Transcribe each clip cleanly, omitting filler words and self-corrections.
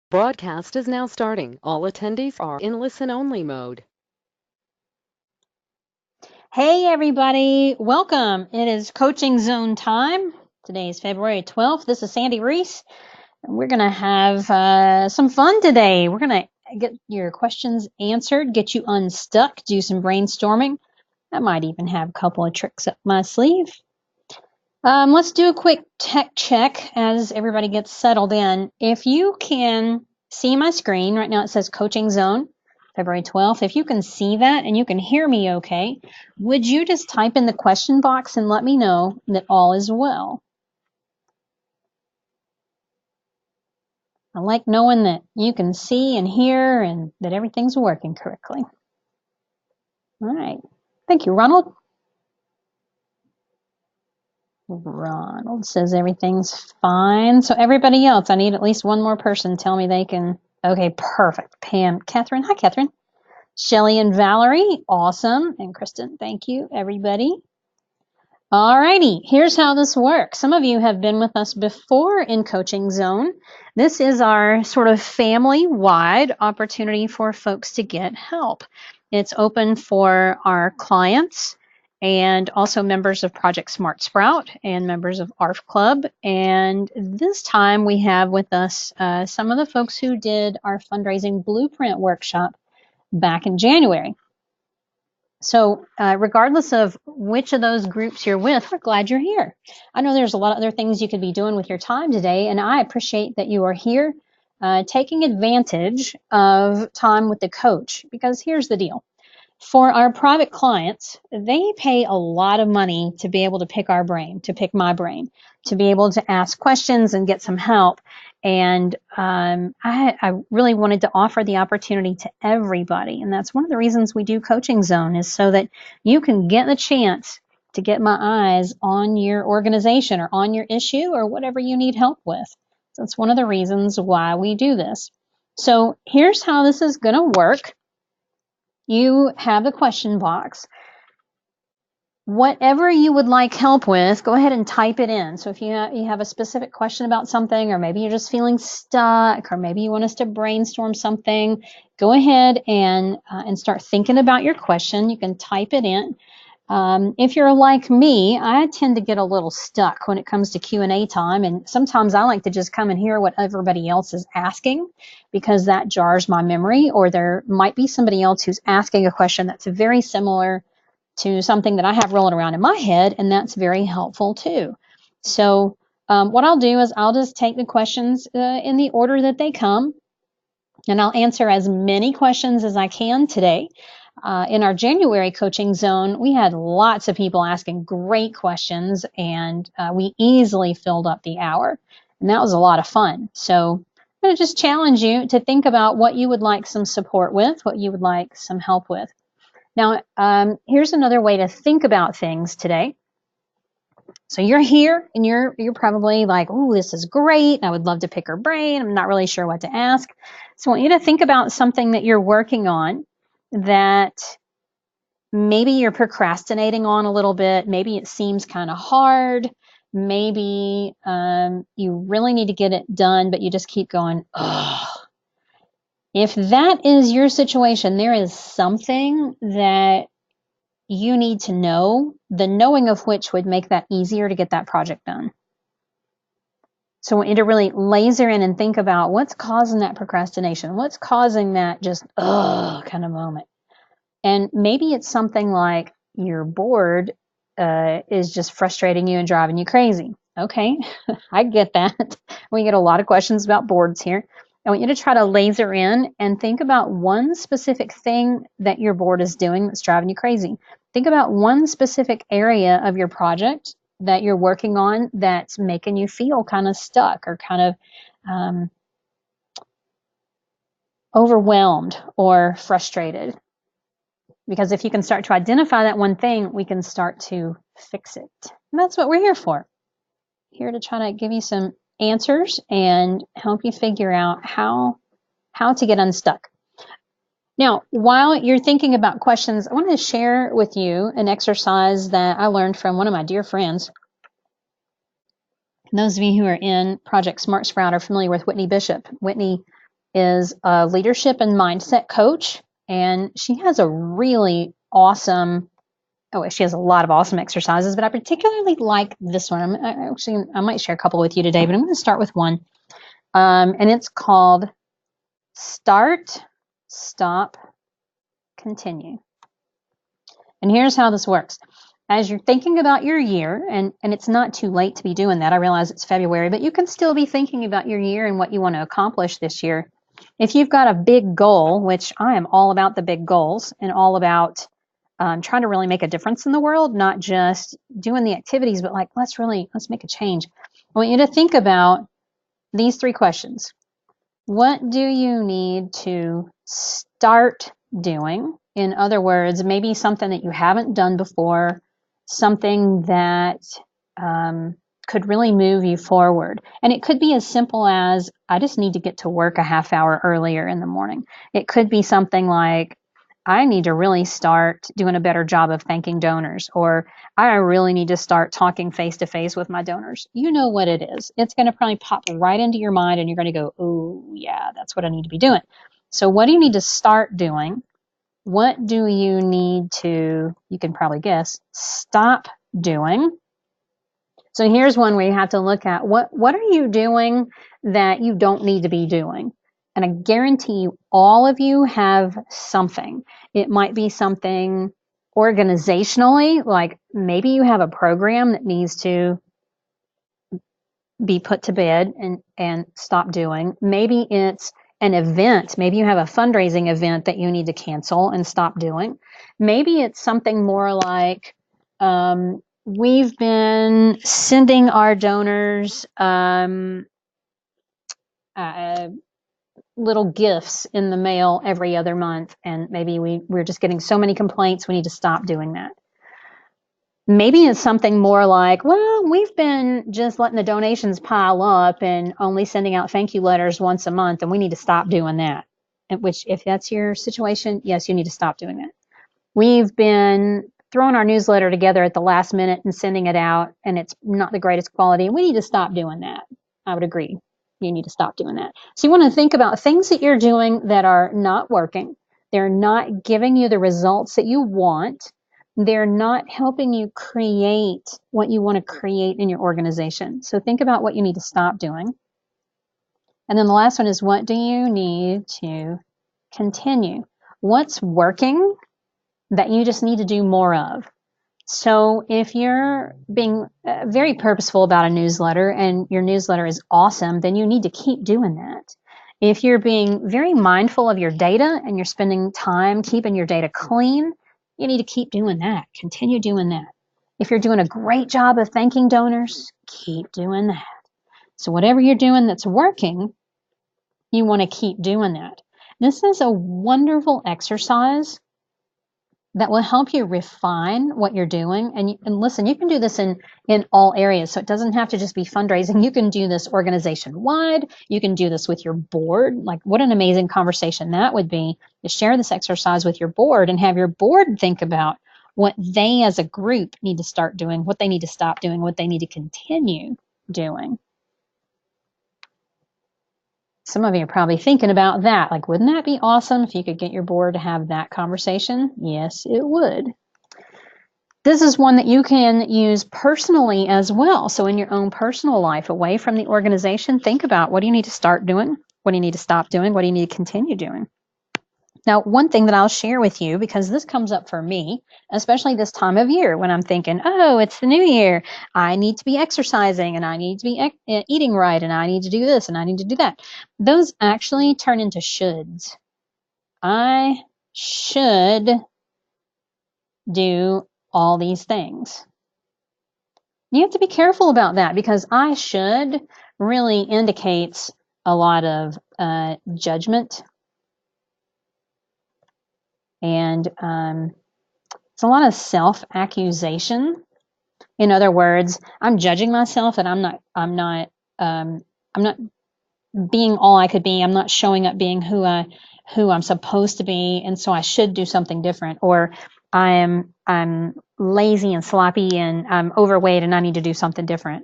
Broadcast is now starting. All attendees are in listen-only mode. Hey everybody, welcome. It is Coaching Zone time. Today is February 12th. This is Sandy Reese, and we're going to have some fun today. We're going to get your questions answered, get you unstuck, do some brainstorming. I might even have a couple of tricks up my sleeve. Let's do a quick tech check as everybody gets settled in. If you can see my screen, right now it says Coaching Zone, February 12th. If you can see that and you can hear me okay, would you just type in the question box and let me know that all is well? I like knowing that you can see and hear and that everything's working correctly. All right. Thank you, Ronald. Ronald says everything's fine. So everybody else, I need at least one more person tell me they can. Okay, perfect. Pam, Catherine. Hi, Catherine. Shelly and Valerie. Awesome. And Kristen, thank you, everybody. All righty, here's how this works. Some of you have been with us before in Coaching Zone. This is our sort of family-wide opportunity for folks to get help. It's open for our clients and also members of Project Smart Sprout and members of ARF Club. And this time we have with us some of the folks who did our fundraising blueprint workshop back in January. So regardless of which of those groups you're with, we're glad you're here. I know there's a lot of other things you could be doing with your time today, and I appreciate that you are here taking advantage of time with the coach, because here's the deal. For our private clients, they pay a lot of money to be able to pick our brain, to pick my brain, to be able to ask questions and get some help. And I really wanted to offer the opportunity to everybody. And that's one of the reasons we do Coaching Zone, is so that you can get the chance to get my eyes on your organization or on your issue or whatever you need help with. So that's one of the reasons why we do this. So here's how this is going to work. You have the question box. Whatever you would like help with, go ahead and type it in. So if you have a specific question about something, or maybe you're just feeling stuck, or maybe you want us to brainstorm something, go ahead and start thinking about your question. You can type it in. If you're like me, I tend to get a little stuck when it comes to Q&A time, and sometimes I like to just come and hear what everybody else is asking, because that jars my memory, or there might be somebody else who's asking a question that's very similar to something that I have rolling around in my head, and that's very helpful too. So what I'll do is I'll just take the questions in the order that they come, and I'll answer as many questions as I can today. In our January Coaching Zone, we had lots of people asking great questions, and we easily filled up the hour, and that was a lot of fun. So I'm going to just challenge you to think about what you would like some support with, what you would like some help with. Now, here's another way to think about things today. So you're here and you're probably like, oh, this is great. I would love to pick her brain. I'm not really sure what to ask. So I want you to think about something that you're working on that maybe you're procrastinating on a little bit. Maybe it seems kind of hard. Maybe you really need to get it done, but you just keep going, oh. If that is your situation, there is something that you need to know, the knowing of which would make that easier to get that project done. So I want you to really laser in and think about what's causing that procrastination, what's causing that just kind of moment. And maybe it's something like your board is just frustrating you and driving you crazy. Okay, I get that. We get a lot of questions about boards here. I want you to try to laser in and think about one specific thing that your board is doing that's driving you crazy. Think about one specific area of your project that you're working on that's making you feel kind of stuck or kind of overwhelmed or frustrated. Because if you can start to identify that one thing, we can start to fix it. And that's what we're here for. Here to try to give you some answers and help you figure out how to get unstuck. Now, while you're thinking about questions, I want to share with you an exercise that I learned from one of my dear friends. And those of you who are in Project Smart Sprout are familiar with Whitney Bishop. Whitney is a leadership and mindset coach, and she has a really awesome, she has a lot of awesome exercises, but I particularly like this one. I might share a couple with you today, but I'm going to start with one. And it's called Start, Stop, Continue. And here's how this works. As you're thinking about your year, and it's not too late to be doing that. I realize it's February, but you can still be thinking about your year and what you want to accomplish this year. If you've got a big goal, which I am all about the big goals and all about trying to really make a difference in the world, not just doing the activities, but like, let's make a change. I want you to think about these 3 questions. What do you need to start doing? In other words, maybe something that you haven't done before, something that could really move you forward. And it could be as simple as, I just need to get to work a half hour earlier in the morning. It could be something like, I need to really start doing a better job of thanking donors, or I really need to start talking face to face with my donors. You know what it is. It's going to probably pop right into your mind and you're going to go, oh yeah, that's what I need to be doing. So what do you need to start doing? What do you need to, you can probably guess, stop doing? So here's one where you have to look at what are you doing that you don't need to be doing? And I guarantee you, all of you have something. It might be something organizationally, like maybe you have a program that needs to be put to bed and stop doing. Maybe it's an event. Maybe you have a fundraising event that you need to cancel and stop doing. Maybe it's something more like, we've been sending our donors little gifts in the mail every other month, and maybe we're just getting so many complaints, we need to stop doing that. Maybe it's something more like, well, we've been just letting the donations pile up and only sending out thank you letters once a month, and we need to stop doing that. Which, if that's your situation, yes, you need to stop doing that. We've been throwing our newsletter together at the last minute and sending it out, and it's not the greatest quality. We need to stop doing that. I would agree. You need to stop doing that. So you want to think about things that you're doing that are not working. They're not giving you the results that you want. They're not helping you create what you want to create in your organization. So think about what you need to stop doing. And then the last one is, what do you need to continue? What's working that you just need to do more of? So if you're being very purposeful about a newsletter and your newsletter is awesome, then you need to keep doing that. If you're being very mindful of your data and you're spending time keeping your data clean, you need to keep doing that. Continue doing that. If you're doing a great job of thanking donors, keep doing that. So whatever you're doing that's working, you want to keep doing that. This is a wonderful exercise that will help you refine what you're doing. And listen, you can do this in all areas. So it doesn't have to just be fundraising. You can do this organization wide. You can do this with your board. Like, what an amazing conversation that would be to share this exercise with your board and have your board think about what they as a group need to start doing, what they need to stop doing, what they need to continue doing. Some of you are probably thinking about that. Like, wouldn't that be awesome if you could get your board to have that conversation? Yes, it would. This is one that you can use personally as well. So in your own personal life, away from the organization, think about, what do you need to start doing? What do you need to stop doing? What do you need to continue doing? Now, one thing that I'll share with you, because this comes up for me, especially this time of year when I'm thinking, oh, it's the new year. I need to be exercising and I need to be eating right and I need to do this and I need to do that. Those actually turn into shoulds. I should do all these things. You have to be careful about that, because I should really indicates a lot of judgment. And it's a lot of self-accusation. In other words, I'm judging myself and I'm not being all I could be. I'm not showing up being who I'm supposed to be, and so I should do something different. Or I'm lazy and sloppy and I'm overweight and I need to do something different.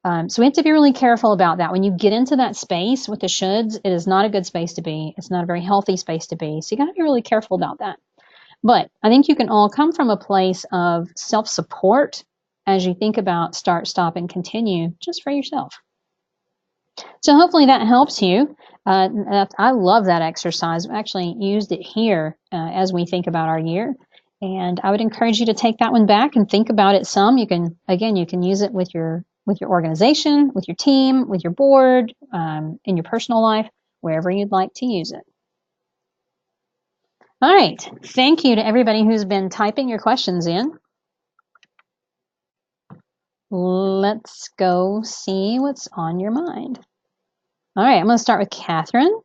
So we have to be really careful about that. When you get into that space with the shoulds, it is not a good space to be. It's not a very healthy space to be. So you got to be really careful about that. But I think you can all come from a place of self-support as you think about start, stop, and continue just for yourself. So hopefully that helps you. I love that exercise. I've actually used it here as we think about our year. And I would encourage you to take that one back and think about it some. You can, again, you can use it with your organization, with your team, with your board, in your personal life, wherever you'd like to use it. All right. Thank you to everybody who's been typing your questions in. Let's go see what's on your mind. All right, I'm going to start with Catherine.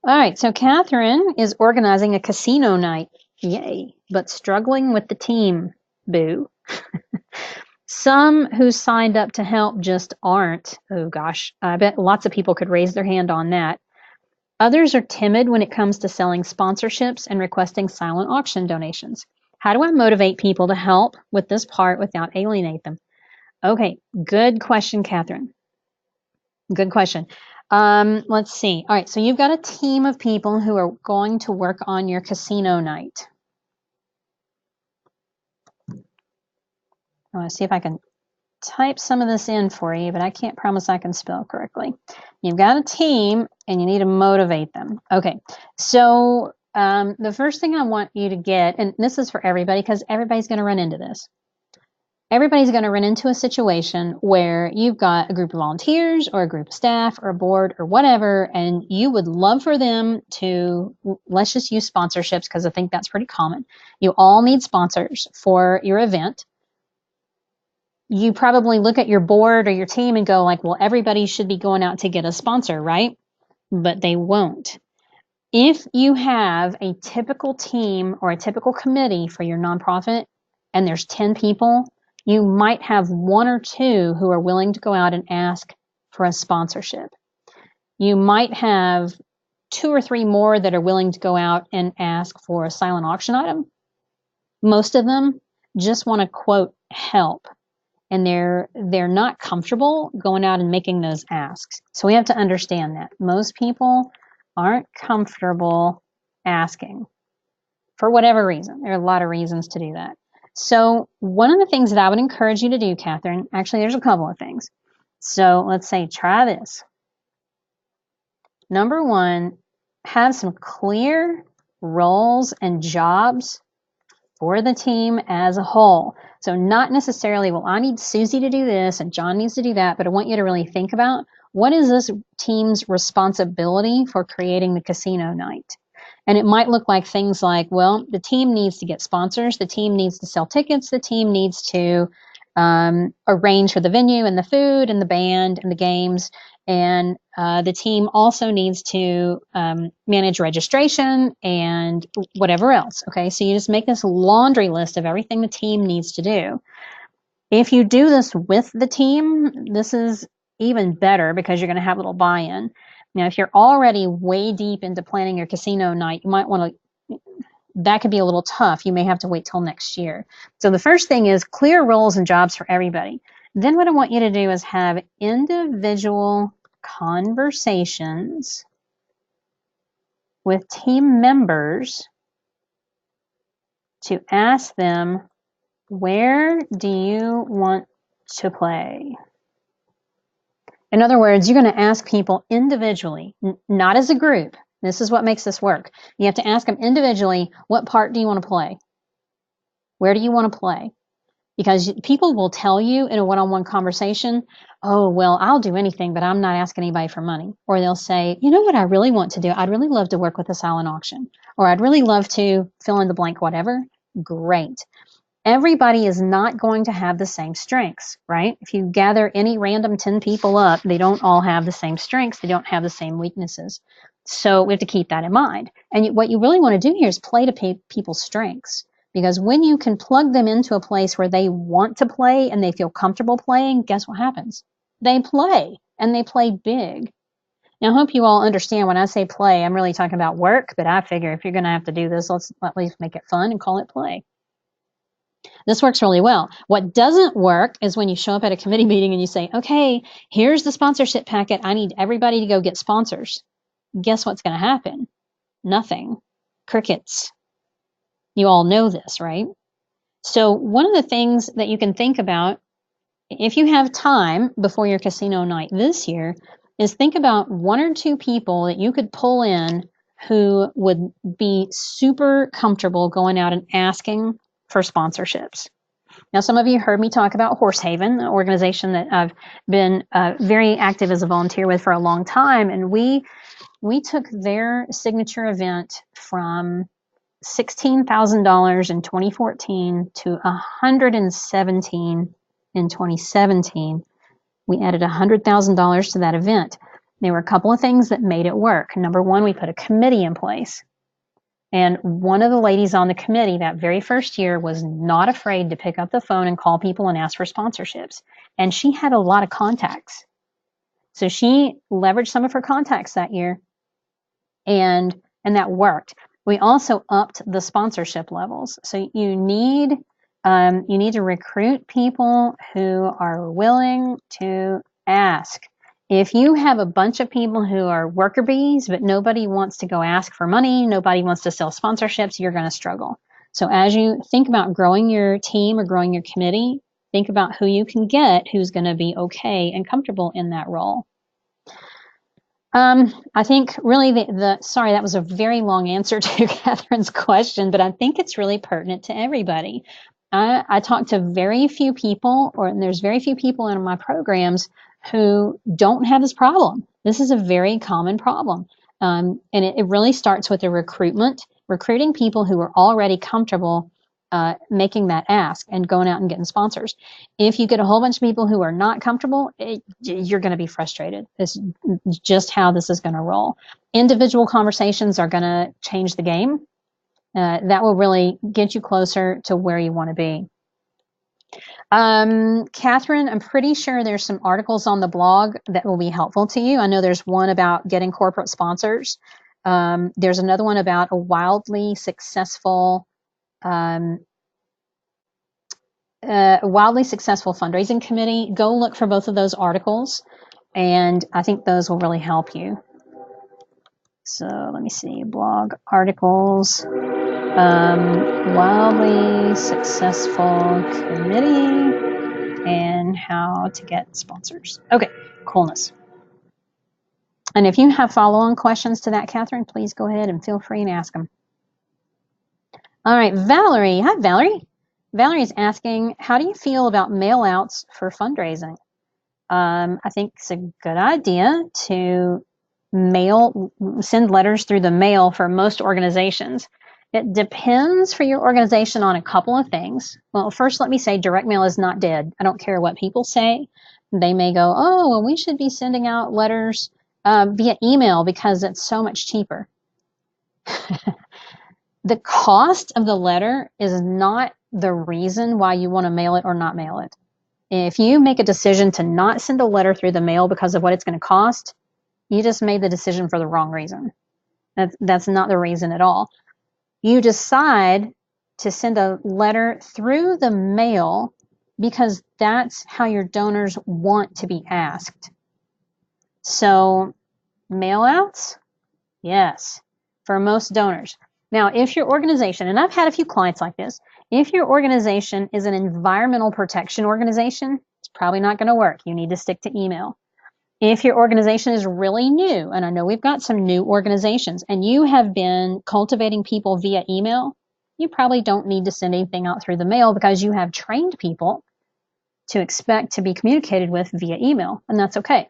All right, so Catherine is organizing a casino night. Yay, but struggling with the team. Boo. Some who signed up to help just aren't. Oh gosh, I bet lots of people could raise their hand on that. Others are timid when it comes to selling sponsorships and requesting silent auction donations. How do I motivate people to help with this part without alienate them? Okay, good question, Catherine. Good question. Let's see. All right, so you've got a team of people who are going to work on your casino night. I want to see if I can type some of this in for you, but I can't promise I can spell correctly. You've got a team and you need to motivate them. Okay, so the first thing I want you to get, and this is for everybody because everybody's going to run into this. Everybody's going to run into a situation where you've got a group of volunteers or a group of staff or a board or whatever, and you would love for them to, let's just use sponsorships because I think that's pretty common. You all need sponsors for your event. You probably look at your board or your team and go like, well, everybody should be going out to get a sponsor, right? But they won't. If you have a typical team or a typical committee for your nonprofit and there's 10 people, you might have one or two who are willing to go out and ask for a sponsorship. You might have 2 or 3 more that are willing to go out and ask for a silent auction item. Most of them just want to quote help, and they're not comfortable going out and making those asks. So we have to understand that most people aren't comfortable asking for whatever reason. There are a lot of reasons to do that. So one of the things that I would encourage you to do, Catherine, actually there's a couple of things. So let's say try this. Number one, have some clear roles and jobs for the team as a whole. So not necessarily, well, I need Susie to do this and John needs to do that, but I want you to really think about what is this team's responsibility for creating the casino night? And it might look like things like, well, the team needs to get sponsors, the team needs to sell tickets, the team needs to arrange for the venue and the food and the band and the games, and the team also needs to manage registration and whatever else. Okay, so you just make this laundry list of everything the team needs to do. If you do this with the team, this is even better because you're going to have a little buy-in. Now, if you're already way deep into planning your casino night, you might want to, that could be a little tough. You may have to wait till next year. So the first thing is clear roles and jobs for everybody. Then what I want you to do is have individual conversations with team members to ask them, where do you want to play? In other words, you're going to ask people individually, not as a group. This is what makes this work. You have to ask them individually, what part do you want to play? Where do you want to play? Because people will tell you in a one-on-one conversation, oh, well, I'll do anything, but I'm not asking anybody for money. Or they'll say, you know what I really want to do? I'd really love to work with a silent auction. Or I'd really love to fill in the blank, whatever. Great. Everybody is not going to have the same strengths, right? If you gather any random 10 people up, they don't all have the same strengths. They don't have the same weaknesses. So we have to keep that in mind. And what you really want to do here is play to people's strengths. Because when you can plug them into a place where they want to play and they feel comfortable playing, guess what happens? They play, and they play big. Now, I hope you all understand when I say play, I'm really talking about work, but I figure if you're going to have to do this, let's at least make it fun and call it play. This works really well. What doesn't work is when you show up at a committee meeting and you say, okay, here's the sponsorship packet. I need everybody to go get sponsors. Guess what's going to happen? Nothing. Crickets. You all know this, right? So one of the things that you can think about, if you have time before your casino night this year, is think about 1 or 2 people that you could pull in who would be super comfortable going out and asking for sponsorships. Now, some of you heard me talk about Horsehaven, an organization that I've been very active as a volunteer with for a long time, and we took their signature event from $16,000 in 2014 to $117,000 in 2017. We added $100,000 to that event. There were a couple of things that made it work. Number one, we put a committee in place. And one of the ladies on the committee that very first year was not afraid to pick up the phone and call people and ask for sponsorships. And she had a lot of contacts. So she leveraged some of her contacts that year, and that worked. We also upped the sponsorship levels. So you need to recruit people who are willing to ask. If you have a bunch of people who are worker bees, but nobody wants to go ask for money, nobody wants to sell sponsorships, you're going to struggle. So as you think about growing your team or growing your committee, think about who you can get who's going to be okay and comfortable in that role. I think really sorry, that was a very long answer to Catherine's question, but I think it's really pertinent to everybody. I talk to very few people, and there's very few people in my programs who don't have this problem. This is a very common problem. And it really starts with the recruiting people who are already comfortable making that ask and going out and getting sponsors. If you get a whole bunch of people who are not comfortable, you're going to be frustrated. It's just how this is going to roll. Individual conversations are going to change the game. That will really get you closer to where you want to be. Catherine, I'm pretty sure there's some articles on the blog that will be helpful to you. I know there's one about getting corporate sponsors. There's another one about a wildly successful fundraising committee. Go look for both of those articles, and I think those will really help you. So let me see, blog articles, wildly successful committee, and how to get sponsors. Okay, coolness. And if you have follow-on questions to that, Catherine, please go ahead and feel free and ask them. All right, Valerie. Hi, Valerie. Valerie's asking, how do you feel about mail outs for fundraising? I think it's a good idea to send letters through the mail for most organizations. It depends for your organization on a couple of things. Well, first, let me say direct mail is not dead. I don't care what people say. They may go, oh, well, we should be sending out letters via email because it's so much cheaper. The cost of the letter is not the reason why you want to mail it or not mail it. If you make a decision to not send a letter through the mail because of what it's going to cost, you just made the decision for the wrong reason. That's not the reason at all. You decide to send a letter through the mail because that's how your donors want to be asked. So mail outs, yes, for most donors. Now, if your organization, and I've had a few clients like this, if your organization is an environmental protection organization, it's probably not going to work. You need to stick to email. If your organization is really new, and I know we've got some new organizations, and you have been cultivating people via email, you probably don't need to send anything out through the mail because you have trained people to expect to be communicated with via email, and that's okay.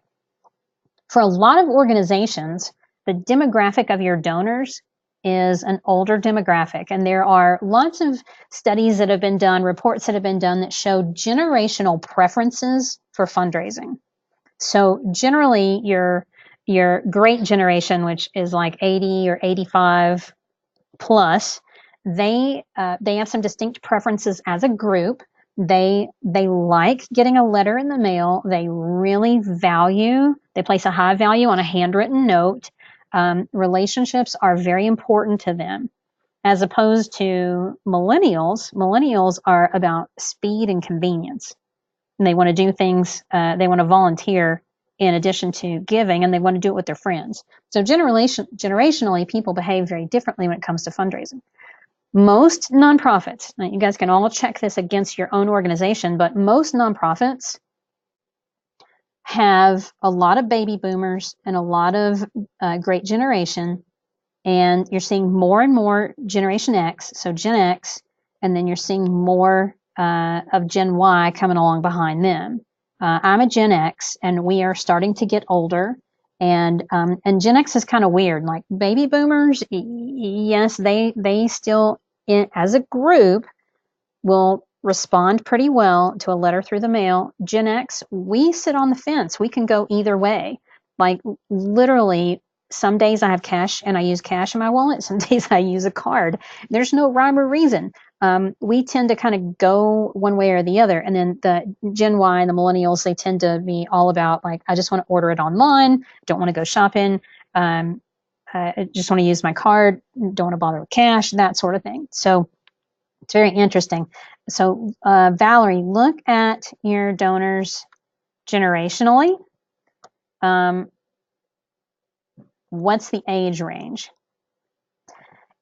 For a lot of organizations, the demographic of your donors is an older demographic, and there are lots of studies that have been done, reports that have been done that show generational preferences for fundraising. So generally, your great generation, which is like 80 or 85 plus, they have some distinct preferences as a group. They like getting a letter in the mail. They really they place a high value on a handwritten note. Relationships are very important to them. as opposed to millennials. Millennials are about speed and convenience, and they want to do things, they want to volunteer in addition to giving, and they want to do it with their friends. So generationally, people behave very differently when it comes to fundraising. Most nonprofits, now you guys can all check this against your own organization, but most nonprofits have a lot of baby boomers and a lot of great generation, and you're seeing more and more Generation X, so Gen X, and then you're seeing more of Gen Y coming along behind them. I'm a Gen X, and we are starting to get older, and Gen X is kind of weird. Like baby boomers, yes, they still, as a group, will respond pretty well to a letter through the mail. Gen X, we sit on the fence. We can go either way. Like literally, some days I have cash and I use cash in my wallet. Some days I use a card. There's no rhyme or reason. We tend to kind of go one way or the other. And then the Gen Y and the millennials, they tend to be all about like, I just want to order it online. Don't want to go shopping. I just want to use my card. Don't want to bother with cash, that sort of thing. So it's very interesting. So, Valerie, look at your donors generationally. What's the age range?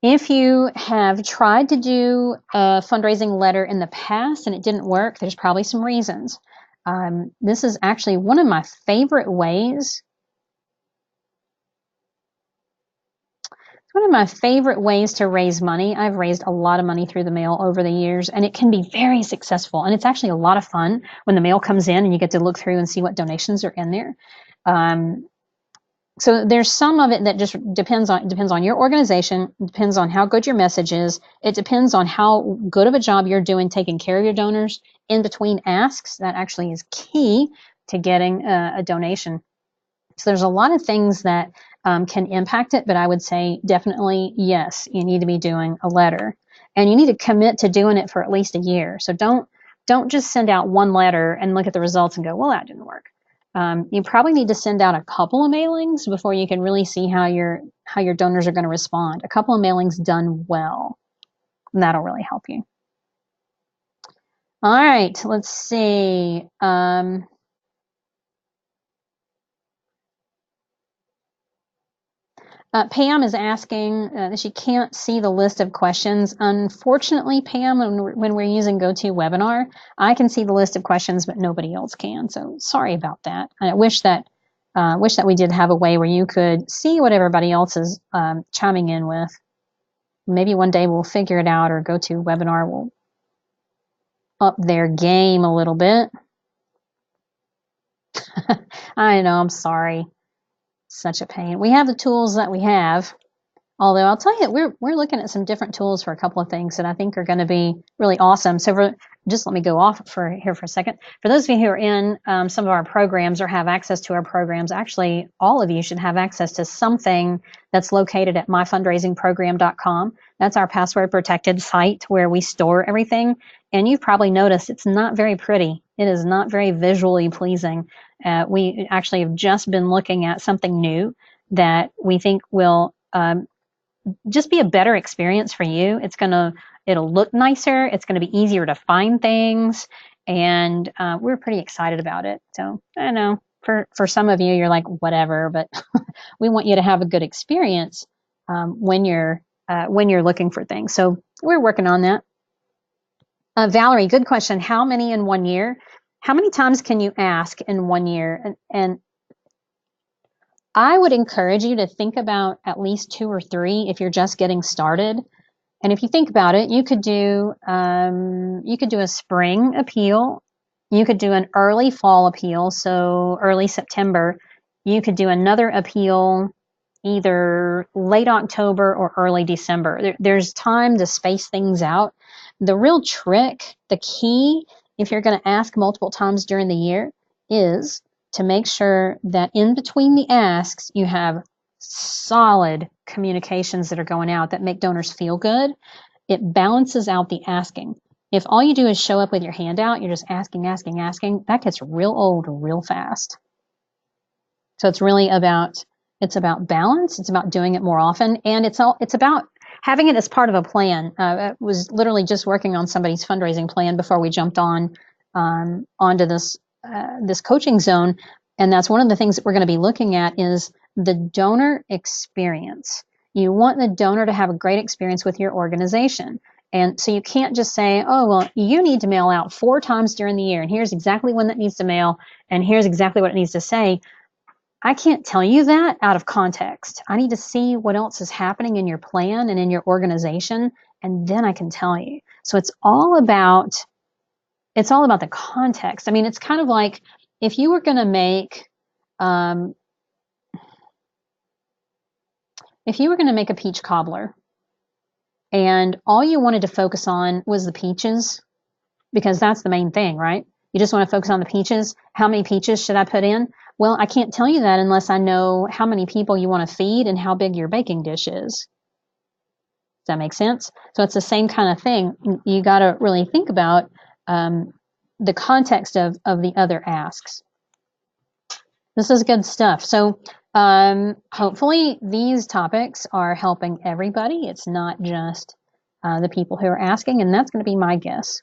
If you have tried to do a fundraising letter in the past and it didn't work, there's probably some reasons. This is actually one of my favorite ways. It's one of my favorite ways to raise money. I've raised a lot of money through the mail over the years, and it can be very successful. And it's actually a lot of fun when the mail comes in and you get to look through and see what donations are in there. So there's some of it that just depends on your organization, depends on how good your message is. It depends on how good of a job you're doing taking care of your donors in between asks. That actually is key to getting a donation. So there's a lot of things that can impact it, but I would say definitely yes, you need to be doing a letter, and you need to commit to doing it for at least a year. So don't just send out one letter and look at the results and go, well, that didn't work. You probably need to send out a couple of mailings before you can really see how your donors are going to respond. A couple of mailings done well, and that'll really help you. All right, let's see. Pam is asking that she can't see the list of questions. Unfortunately, Pam, when we're using GoToWebinar, I can see the list of questions, but nobody else can. So sorry about that. I wish that we did have a way where you could see what everybody else is chiming in with. Maybe one day we'll figure it out, or GoToWebinar will up their game a little bit. I know, I'm sorry. Such a pain. We have the tools that we have. Although I'll tell you, we're looking at some different tools for a couple of things that I think are going to be really awesome. So just let me go off here for a second. For those of you who are in some of our programs or have access to our programs, actually all of you should have access to something that's located at myfundraisingprogram.com. That's our password protected site where we store everything. And you've probably noticed it's not very pretty. It is not very visually pleasing. We actually have just been looking at something new that we think will just be a better experience for you. It'll look nicer. It's going to be easier to find things. And we're pretty excited about it. So I don't know, for some of you, you're like, whatever, but we want you to have a good experience when you're looking for things. So we're working on that. Valerie, good question. How many in 1 year? How many times can you ask in 1 year? And I would encourage you to think about at least 2 or 3 if you're just getting started. And if you think about it, you could do a spring appeal, you could do an early fall appeal, so early September. You could do another appeal either late October or early December. There's time to space things out. The real trick, the key, if you're going to ask multiple times during the year, is to make sure that in between the asks, you have solid communications that are going out that make donors feel good. It balances out the asking. If all you do is show up with your hand out, you're just asking, that gets real old real fast. So it's really about balance. It's about doing it more often. And it's about having it as part of a plan. I was literally just working on somebody's fundraising plan before we jumped onto this coaching zone, and that's one of the things that we're going to be looking at is the donor experience. You want the donor to have a great experience with your organization. And so you can't just say, oh, well, you need to mail out 4 times during the year, and here's exactly when that needs to mail, and here's exactly what it needs to say. I can't tell you that out of context. I need to see what else is happening in your plan and in your organization, and then I can tell you. So it's all about the context. I mean, it's kind of like if you were going to make a peach cobbler and all you wanted to focus on was the peaches, because that's the main thing, right? You just want to focus on the peaches. How many peaches should I put in? Well, I can't tell you that unless I know how many people you want to feed and how big your baking dish is. Does that make sense? So it's the same kind of thing. You got to really think about the context of the other asks. This is good stuff. So hopefully these topics are helping everybody. It's not just the people who are asking, and that's going to be my guess.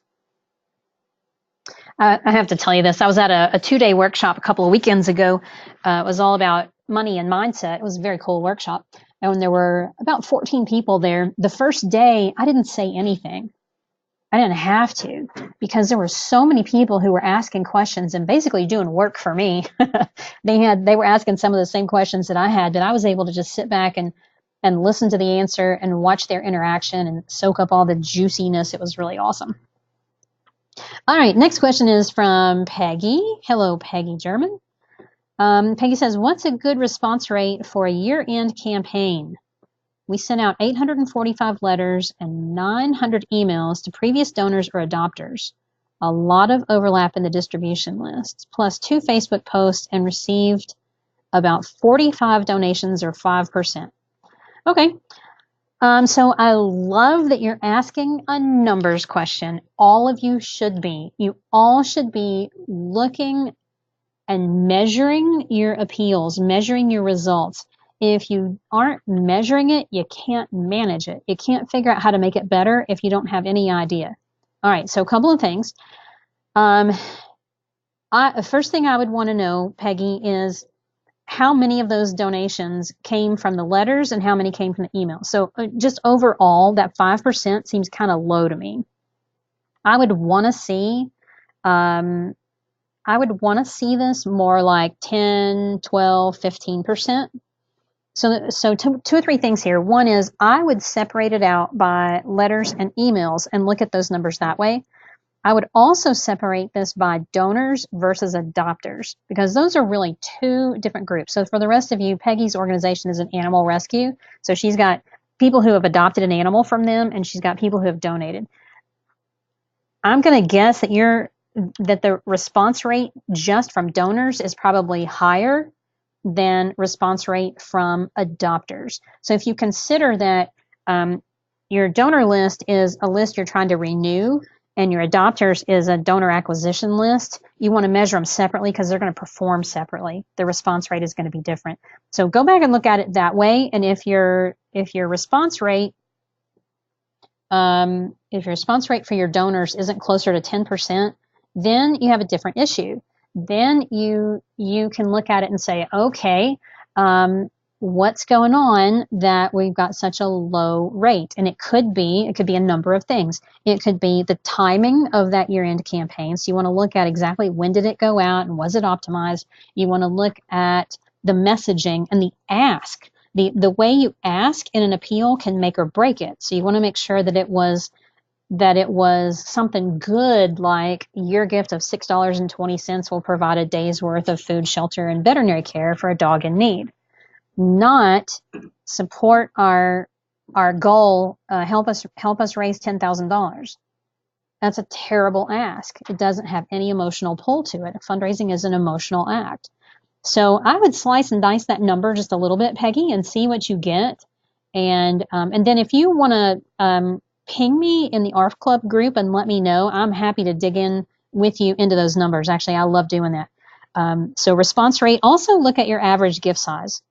I have to tell you this. I was at a 2-day workshop a couple of weekends ago. It was all about money and mindset. It was a very cool workshop. And there were about 14 people there. The first day, I didn't say anything. I didn't have to, because there were so many people who were asking questions and basically doing work for me. They were asking some of the same questions that I had, that I was able to just sit back and listen to the answer and watch their interaction and soak up all the juiciness. It was really awesome. All right, next question is from Peggy. Hello, Peggy German. Peggy says, what's a good response rate for a year-end campaign? We sent out 845 letters and 900 emails to previous donors or adopters. A lot of overlap in the distribution lists, plus 2 Facebook posts, and received about 45 donations, or 5%. Okay. So I love that you're asking a numbers question. All of you should be. You all should be looking and measuring your appeals, measuring your results. If you aren't measuring it, you can't manage it. You can't figure out how to make it better if you don't have any idea. All right, so a couple of things. First thing I would want to know, Peggy, is how many of those donations came from the letters and how many came from the emails. So just overall, that 5% seems kind of low to me. I would want to see this more like 10, 12, 15%. So 2 or 3 things here. One is I would separate it out by letters and emails and look at those numbers that way. I would also separate this by donors versus adopters, because those are really 2 different groups. So for the rest of you, Peggy's organization is an animal rescue. So she's got people who have adopted an animal from them, and she's got people who have donated. I'm going to guess that the response rate just from donors is probably higher than response rate from adopters. So if you consider that your donor list is a list you're trying to renew, and your adopters is a donor acquisition list, you want to measure them separately because they're going to perform separately. The response rate is going to be different. So go back and look at it that way. And if your response rate for your donors isn't closer to 10%, then you have a different issue. Then you can look at it and say, okay, what's going on that we've got such a low rate? And it could be a number of things. It could be the timing of that year-end campaign. So you want to look at exactly when did it go out and was it optimized. You want to look at the messaging and the ask. The way you ask in an appeal can make or break it. So you want to make sure that it was something good, like your gift of $6.20 will provide a day's worth of food, shelter, and veterinary care for a dog in need. Not support our goal, help us raise $10,000. That's a terrible ask. It doesn't have any emotional pull to it. Fundraising is an emotional act. So I would slice and dice that number just a little bit, Peggy, and see what you get. And then if you want to ping me in the ARF Club group and let me know, I'm happy to dig in with you into those numbers. Actually, I love doing that. So response rate, also look at your average gift size.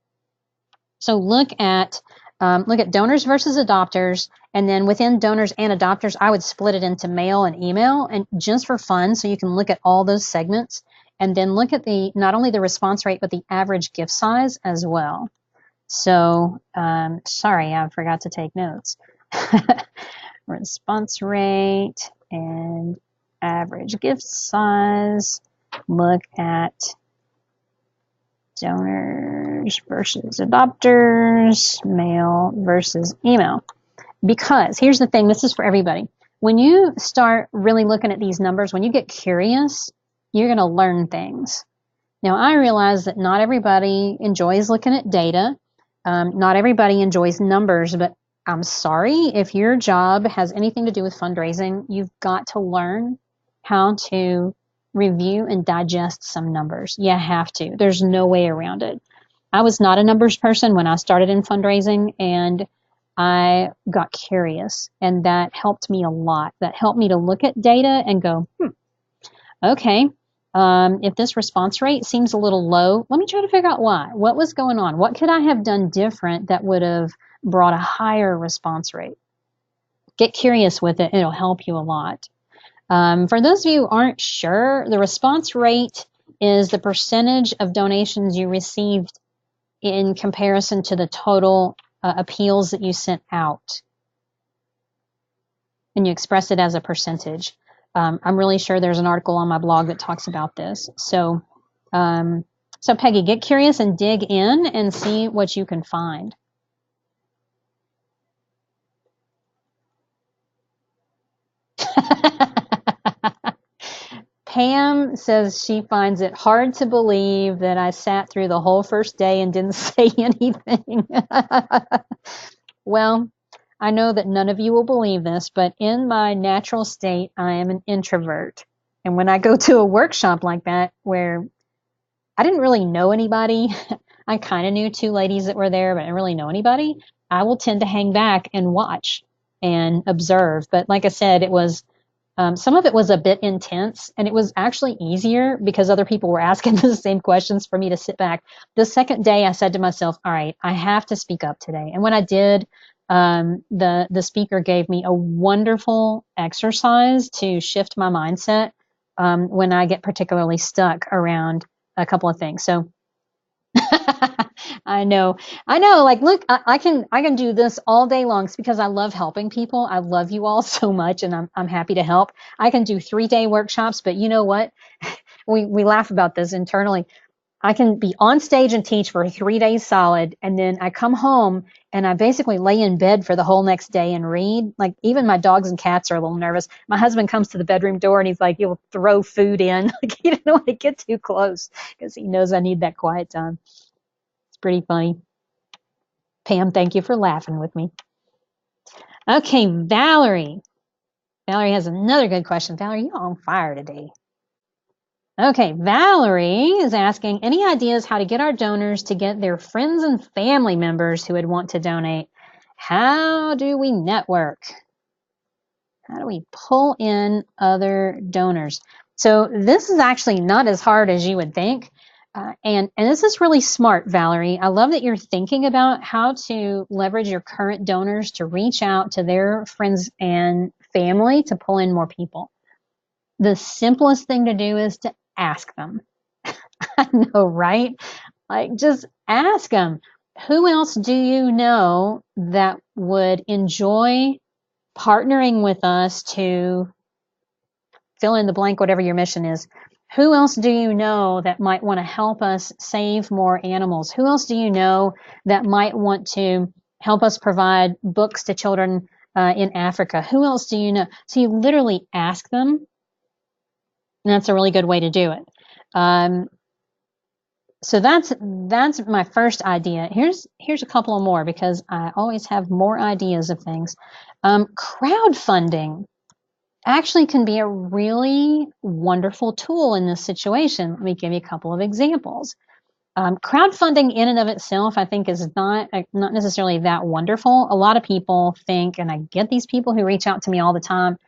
So look at look at donors versus adopters, and then within donors and adopters, I would split it into mail and email, and just for fun, so you can look at all those segments, and then look at not only the response rate, but the average gift size as well. So, sorry, I forgot to take notes. Response rate and average gift size. Look at donors versus adopters, mail versus email. Because here's the thing, this is for everybody. When you start really looking at these numbers, when you get curious, you're going to learn things. Now, I realize that not everybody enjoys looking at data. Not everybody enjoys numbers, but I'm sorry, if your job has anything to do with fundraising, you've got to learn how to review and digest some numbers. You have to. There's no way around it. I was not a numbers person when I started in fundraising, and I got curious, and that helped me a lot. That helped me to look at data and go, okay, if this response rate seems a little low, let me try to figure out why. What was going on? What could I have done different that would have brought a higher response rate? Get curious with it. It'll help you a lot. For those of you who aren't sure, the response rate is the percentage of donations you received in comparison to the total appeals that you sent out. And you express it as a percentage. I'm really sure there's an article on my blog that talks about this. So Peggy, get curious and dig in and see what you can find. Pam says she finds it hard to believe that I sat through the whole first day and didn't say anything. Well, I know that none of you will believe this, but in my natural state, I am an introvert. And when I go to a workshop like that, where I didn't really know anybody, I kind of knew two ladies that were there, but I didn't really know anybody, I will tend to hang back and watch and observe. But like I said, it was some of it was a bit intense, and it was actually easier because other people were asking the same questions for me to sit back. The second day, I said to myself, all right, I have to speak up today. And when I did, the speaker gave me a wonderful exercise to shift my mindset when I get particularly stuck around a couple of things. So I know. Like, look, I can do this all day long. It's because I love helping people. I love you all so much, and I'm happy to help. I can do 3-day workshops, but you know what? We laugh about this internally. I can be on stage and teach for 3 days solid, and then I come home and I basically lay in bed for the whole next day and read. Like, even my dogs and cats are a little nervous. My husband comes to the bedroom door and he's like, "You'll throw food in." Like, he doesn't want to get too close because he knows I need that quiet time. It's pretty funny. Pam, thank you for laughing with me. Okay, Valerie. Valerie has another good question. Valerie, you're on fire today. Okay, Valerie is asking, any ideas how to get our donors to get their friends and family members who would want to donate? How do we network? How do we pull in other donors? So this is actually not as hard as you would think. And this is really smart, Valerie. I love that you're thinking about how to leverage your current donors to reach out to their friends and family to pull in more people. The simplest thing to do is to ask them. I know, right? Like, just ask them, who else do you know that would enjoy partnering with us to fill in the blank, whatever your mission is? Who else do you know that might want to help us save more animals? Who else do you know that might want to help us provide books to children in Africa? Who else do you know? So you literally ask them, and that's a really good way to do it. So that's my first idea. Here's a couple of more because I always have more ideas of things. Crowdfunding actually can be a really wonderful tool in this situation. Let me give you a couple of examples. Crowdfunding in and of itself, I think, is not necessarily that wonderful. A lot of people think, and I get these people who reach out to me all the time,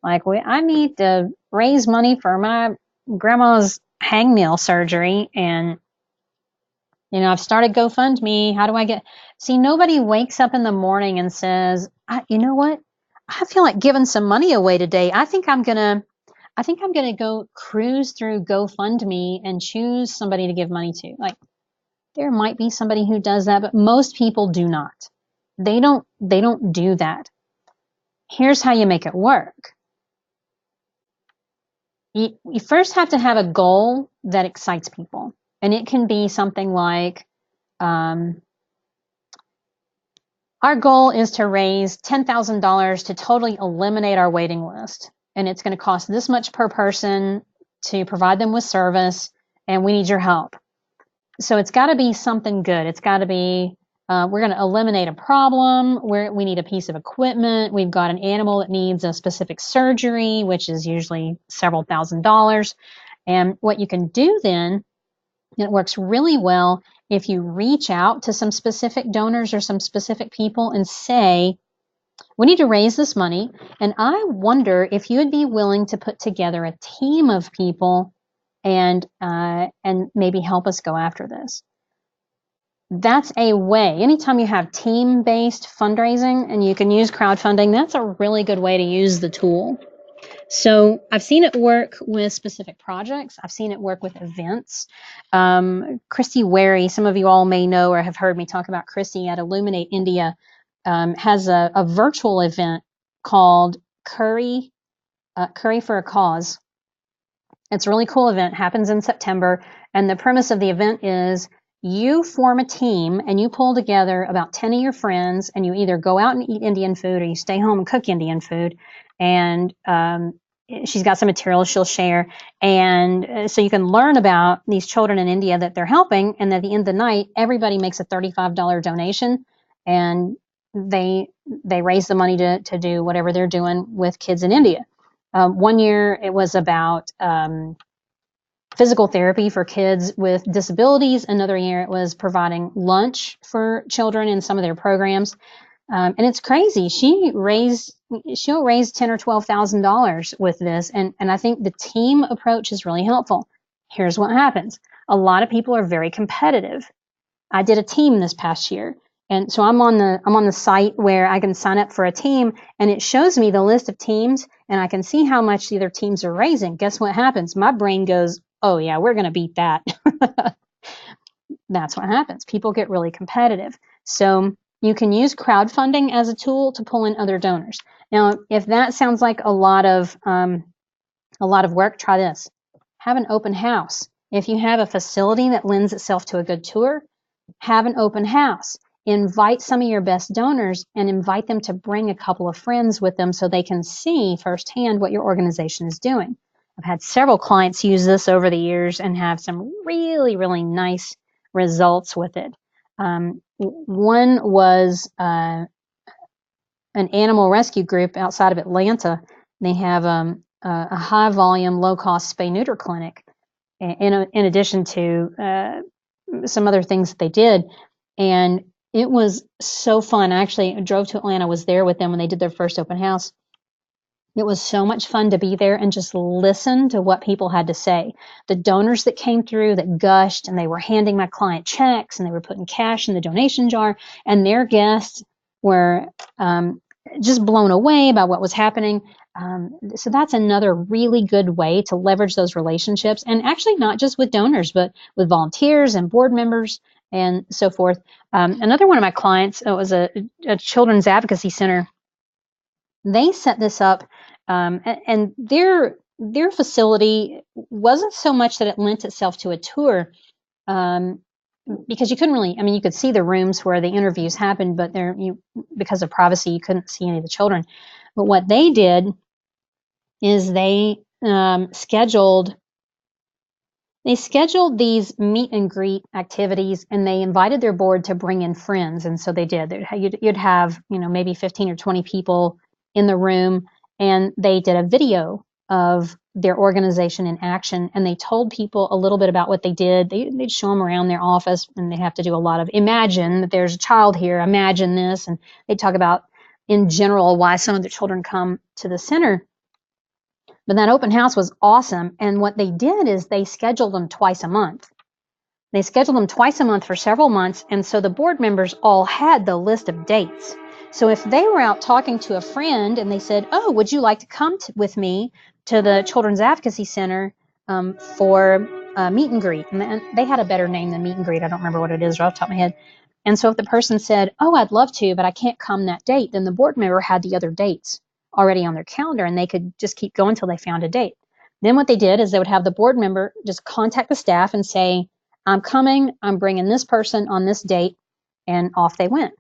like, I need to raise money for my grandma's hangnail surgery, and I've started GoFundMe. How do I get? See, nobody wakes up in the morning and says, you know what? I feel like giving some money away today. I think I'm gonna go cruise through GoFundMe and choose somebody to give money to. Like, there might be somebody who does that, but most people do not. They don't do that. Here's how you make it work. You first have to have a goal that excites people. And it can be something like, um, our goal is to raise $10,000 to totally eliminate our waiting list. And it's going to cost this much per person to provide them with service, and we need your help. So it's got to be something good. It's got to be, we're going to eliminate a problem where we need a piece of equipment. We've got an animal that needs a specific surgery, which is usually several $1,000s. And what you can do then, it works really well if you reach out to some specific donors or some specific people and say, we need to raise this money, and I wonder if you would be willing to put together a team of people and maybe help us go after this. That's a way. Anytime you have team-based fundraising and you can use crowdfunding, that's a really good way to use the tool. So I've seen it work with specific projects. I've seen it work with events. Christy Wary, some of you all may know or have heard me talk about Christy at Illuminate India, has a virtual event called Curry for a Cause. It's a really cool event, happens in September, and the premise of the event is you form a team and you pull together about 10 of your friends, and you either go out and eat Indian food or you stay home and cook Indian food. And she's got some materials she'll share. And so you can learn about these children in India that they're helping, and at the end of the night, everybody makes a $35 donation, and they raise the money to do whatever they're doing with kids in India. One year it was about physical therapy for kids with disabilities. Another year it was providing lunch for children in some of their programs. And it's crazy. She'll raise $10,000 or $12,000 with this, and I think the team approach is really helpful. Here's what happens: a lot of people are very competitive. I did a team this past year, and so I'm on the site where I can sign up for a team, and it shows me the list of teams, and I can see how much the other teams are raising. Guess what happens? My brain goes, "Oh yeah, we're going to beat that." That's what happens. People get really competitive. So you can use crowdfunding as a tool to pull in other donors. Now, if that sounds like a lot of work, try this. Have an open house. If you have a facility that lends itself to a good tour, have an open house. Invite some of your best donors and invite them to bring a couple of friends with them so they can see firsthand what your organization is doing. I've had several clients use this over the years and have some really, really nice results with it. One was an animal rescue group outside of Atlanta. They have a high volume, low cost spay neuter clinic in addition to some other things that they did. And it was so fun. I actually drove to Atlanta, was there with them when they did their first open house. It was so much fun to be there and just listen to what people had to say. The donors that came through that gushed, and they were handing my client checks, and they were putting cash in the donation jar, and their guests were just blown away by what was happening. So that's another really good way to leverage those relationships, and actually not just with donors, but with volunteers and board members and so forth. Another one of my clients, it was a children's advocacy center. They set this up, and their facility wasn't so much that it lent itself to a tour, because you couldn't really, I mean, you could see the rooms where the interviews happened, but because of privacy, you couldn't see any of the children. But what they did is they scheduled these meet and greet activities, and they invited their board to bring in friends. And so they did. You'd have, maybe 15 or 20 people in the room, and they did a video of their organization in action, and they told people a little bit about what they did. They'd show them around their office, and they have to do a lot of imagine that there's a child here, imagine this, and they talk about in general why some of the children come to the center. But that open house was awesome, and what they did is they scheduled them twice a month. They scheduled them twice a month for several months, and so the board members all had the list of dates. So if they were out talking to a friend and they said, "Oh, would you like to come with me to the Children's Advocacy Center for meet and greet?" And they had a better name than meet and greet. I don't remember what it is right off the top of my head. And so if the person said, "Oh, I'd love to, but I can't come that date," then the board member had the other dates already on their calendar, and they could just keep going until they found a date. Then what they did is they would have the board member just contact the staff and say, "I'm coming, I'm bringing this person on this date," and off they went.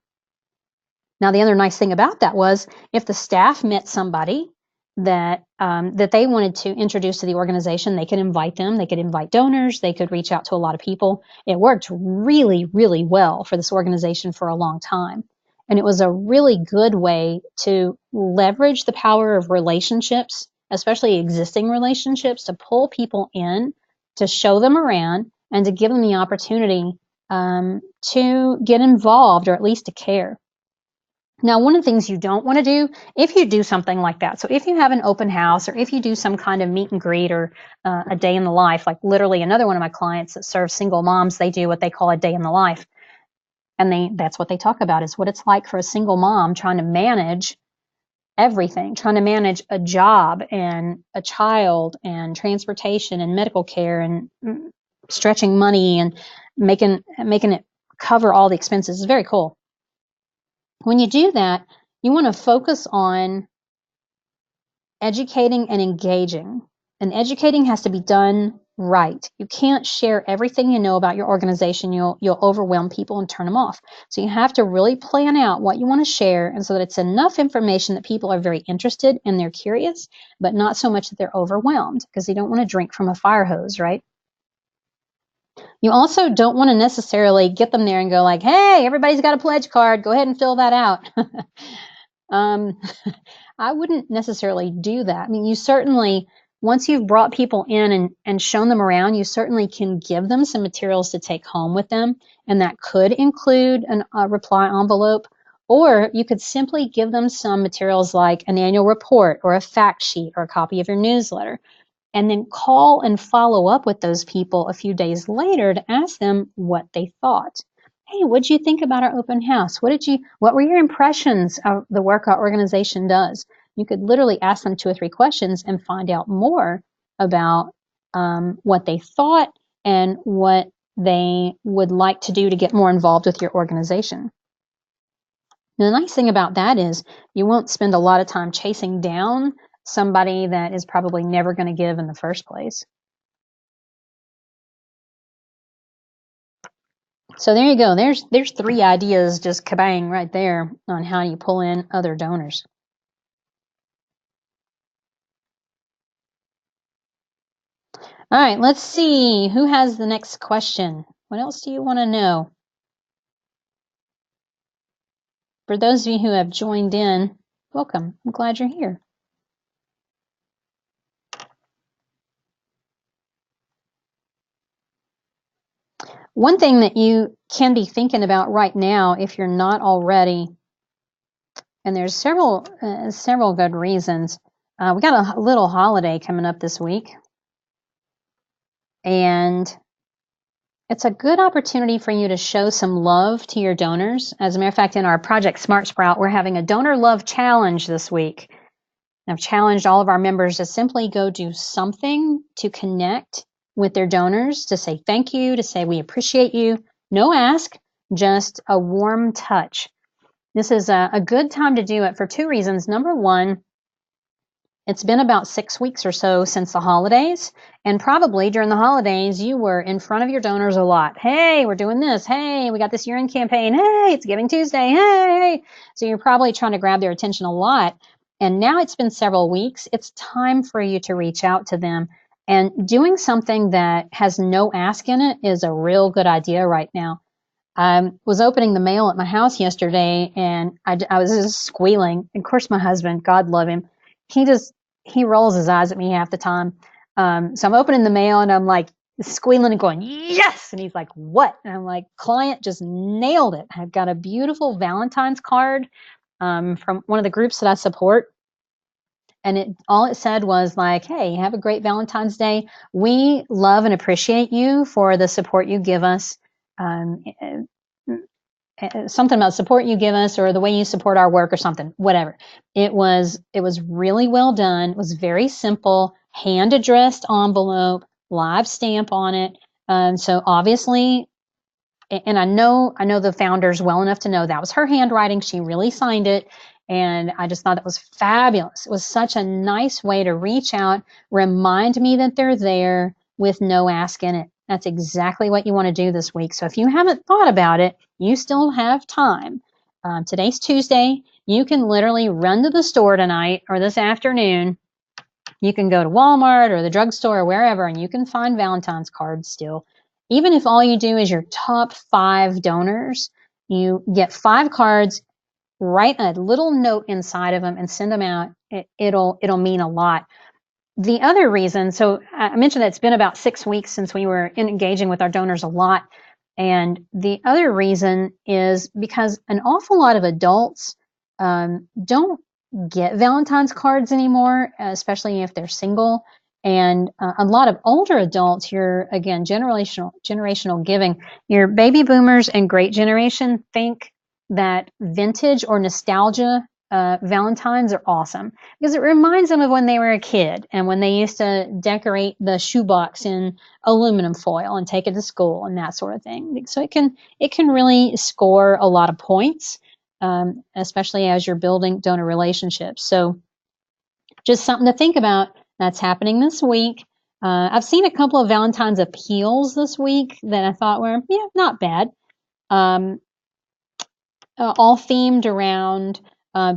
Now, the other nice thing about that was if the staff met somebody that they wanted to introduce to the organization, they could invite them, they could invite donors, they could reach out to a lot of people. It worked really, really well for this organization for a long time. And it was a really good way to leverage the power of relationships, especially existing relationships, to pull people in, to show them around, and to give them the opportunity to get involved or at least to care. Now, one of the things you don't want to do if you do something like that, so if you have an open house or if you do some kind of meet and greet or a day in the life, like literally another one of my clients that serves single moms, they do what they call a day in the life. And that's what they talk about is what it's like for a single mom trying to manage everything, trying to manage a job and a child and transportation and medical care and stretching money and making it cover all the expenses. It's very cool. When you do that, you want to focus on educating and engaging. And educating has to be done right. You can't share everything you know about your organization. You'll overwhelm people and turn them off. So you have to really plan out what you want to share, and so that it's enough information that people are very interested and they're curious, but not so much that they're overwhelmed, because you don't want to drink from a fire hose, right? You also don't want to necessarily get them there and go like, "Hey, everybody's got a pledge card. Go ahead and fill that out." I wouldn't necessarily do that. I mean, you certainly, once you've brought people in and shown them around, you certainly can give them some materials to take home with them. And that could include a reply envelope, or you could simply give them some materials like an annual report or a fact sheet or a copy of your newsletter, and then call and follow up with those people a few days later to ask them what they thought. "Hey, what did you think about our open house? What were your impressions of the work our organization does?" You could literally ask them 2 or 3 questions and find out more about what they thought and what they would like to do to get more involved with your organization. The nice thing about that is you won't spend a lot of time chasing down somebody that is probably never going to give in the first place. So there you go. There's 3 ideas just kabang right there on how you pull in other donors. All right, let's see who has the next question. What else do you want to know? For those of you who have joined in, welcome. I'm glad you're here. One thing that you can be thinking about right now, if you're not already, and there's several good reasons. We got a little holiday coming up this week, and it's a good opportunity for you to show some love to your donors. As a matter of fact, in our Project Smart Sprout, we're having a donor love challenge this week. I've challenged all of our members to simply go do something to connect with their donors, to say thank you, to say we appreciate you. No ask, just a warm touch. This is a good time to do it for 2 reasons. Number one, it's been about 6 weeks or so since the holidays, and probably during the holidays, you were in front of your donors a lot. "Hey, we're doing this. Hey, we got this year-end campaign. Hey, it's Giving Tuesday. Hey." So you're probably trying to grab their attention a lot. And now it's been several weeks. It's time for you to reach out to them. And doing something that has no ask in it is a real good idea right now. I was opening the mail at my house yesterday, and I was just squealing. Of course, my husband, God love him, he rolls his eyes at me half the time. So I'm opening the mail, and I'm like squealing and going, "Yes!" And he's like, "What?" And I'm like, "Client just nailed it. I've got a beautiful Valentine's card from one of the groups that I support, And all it said was like, hey, have a great Valentine's Day. We love and appreciate you for the support you give us. Um, Something about support you give us or the way you support our work or something, whatever. It was really well done. It was very simple, hand addressed envelope, live stamp on it. So obviously, and I know the founders well enough to know that was her handwriting. She really signed it. And I just thought that was fabulous. It was such a nice way to reach out, remind me that they're there with no ask in it. That's exactly what you want to do this week. So if you haven't thought about it, you still have time. Today's Tuesday. You can literally run to the store tonight or this afternoon. You can go to Walmart or the drugstore or wherever, and you can find Valentine's cards still. Even if all you do is your top 5 donors, you get 5 cards, write a little note inside of them and send them out. It'll mean a lot. The other reason, so I mentioned that it's been about 6 weeks since we were engaging with our donors a lot. And the other reason is because an awful lot of adults don't get Valentine's cards anymore, especially if they're single. And a lot of older adults, you're again generational giving. Your baby boomers and great generation think that vintage or nostalgia Valentines are awesome because it reminds them of when they were a kid and when they used to decorate the shoebox in aluminum foil and take it to school and that sort of thing. So it can really score a lot of points, especially as you're building donor relationships. So just something to think about. That's happening this week. I've seen a couple of Valentine's appeals this week that I thought were, not bad. Um, all themed around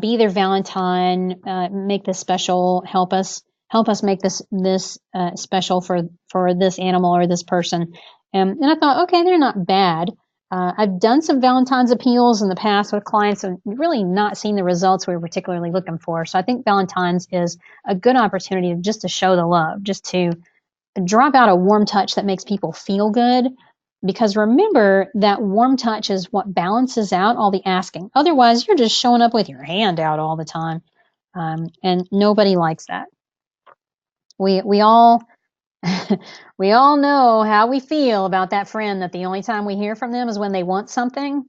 be their Valentine, make this special, help us make this special for this animal or this person. And I thought, okay, they're not bad. I've done some Valentine's appeals in the past with clients and really not seen the results we were particularly looking for. So I think Valentine's is a good opportunity just to show the love, just to drop out a warm touch that makes people feel good. Because remember, that warm touch is what balances out all the asking. Otherwise, you're just showing up with your hand out all the time. And nobody likes that. We all we all know how we feel about that friend that the only time we hear from them is when they want something.